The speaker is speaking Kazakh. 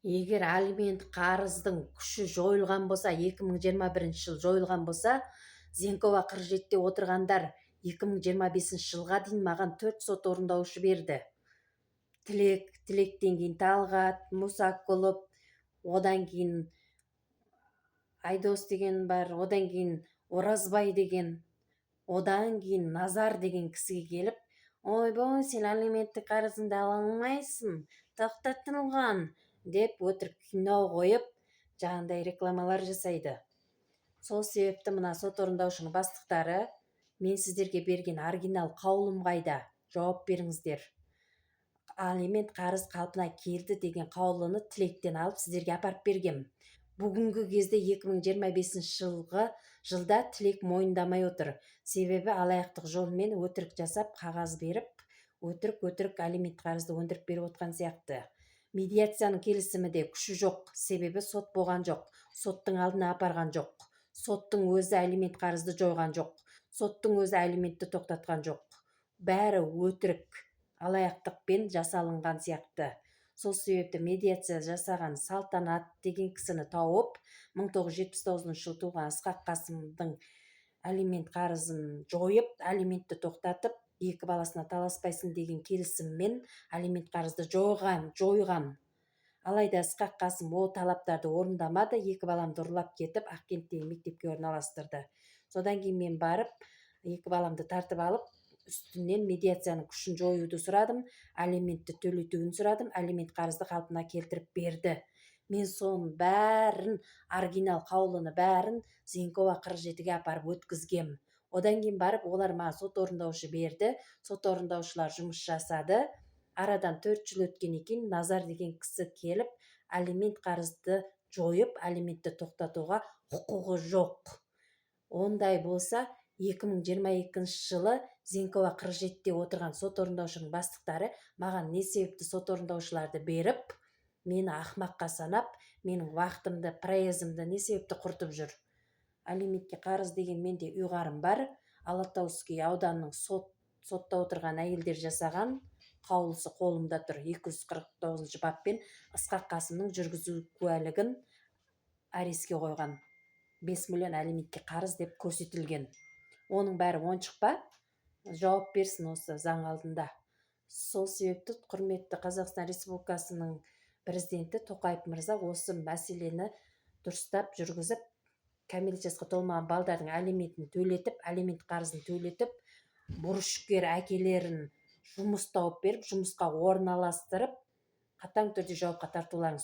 Егер алимент қарыздың күші жойылған болса, 2021 жыл жойылған болса, Зенкова 47-те отырғандар 2025 жылға дейін маған 4 сот орындаушы берді. Тілектен кейін Талғат, Мұсақұлов, одан кейін Айдос деген бар, одан кейін Оразбай деген, одан кейін Назар деген кісіге келіп, ойбой, сен алименттік қарызыңды ала алмайсың, тоқтатылған деп өтірік кино қойып, жаңағындай рекламалар жасайды. Сол себепті мына сот орындаушының бастықтары, мен сіздерге берген оригинал қаулым қайда? Жауап беріңіздер. Алимент қарыз қалпына келді деген қаулыны Тілектен алып сіздерге апарып бергем. Бүгінгі кезде 2025 жылда Тілек мойындамай отыр. Себебі алаяқтық жолмен өтірік жасап, қағаз беріп, өтірік алимент қарызды өндіріп беріп отқан сияқты. Медиацияның келісімі де күші жоқ, себебі сот болған жоқ, соттың алдына апарған жоқ, соттың өзі алимент қарызды жойған жоқ, соттың өзі алиментті тоқтатқан жоқ. Бәрі өтірік, алаяқтықпен жасалынған сияқты. Сол себепті медиация жасаған Салтанат деген кісіні тауып, 1979 жылы туған Ысқақ Қасымдың алимент қарызын жойып, алиментті тоқтатып, екі баласына таласпайсың деген келісіммен алимент қарызды жойған. Алайда Ысқақ Қасым ол талаптарды орындамады, екі баламды ұрлап кетіп, Ақкенттегі мектепке орналастырды. Содан кейін мен барып, екі баламды тартып алып, үстінен медиацияның күшін жоюды сұрадым, алиментті төлетуін сұрадым, алимент қарызды қалпына келтіріп берді. Мен соның бәрін, оригинал қаулыны бәрін Зенкова 47-ге апарып өткізгем. Одан кейін барып, олар маған сот орындаушы берді, сот орындаушылар жұмыс жасады. Арадан 4 жыл өткеннен кейін Назар деген кісі келіп, алимент қарызды жойып, алиментті тоқтатуға құқығы жоқ. Ондай болса, 2022 жылы Зенкова 47-те отырған сот орындаушының бастықтары маған не себепті сот орындаушыларды беріп, мені ақмаққа санап, менің уақытымды, проезымді не себепті құртып жүр. Алиментке қарыз деген менде ұйғарым бар. Алатауский ауданның сотта отырған әйелдер жасаған қаулысы қолымда тұр. 249 баппен Ысқақ Қасымның жүргізу куәлігін арестке қойған. 5 миллион алиментке қарыз деп көрсетілген. Оның бәрі ойыншық па? Жауап берсін осы заң алдында. Сол себепті құрметті Қазақстан Республикасының президенті Тоқаев мырза осы мәселені дұрыстап жүргізіп, кәмелет жасқа толмаған балдардың алиментін төлетіп, алимент қарызын төлетіп, борышкер әкелерін жұмыс тауып беріп, жұмысқа орналастырып, қатаң түрде жауапқа тартуларыңыз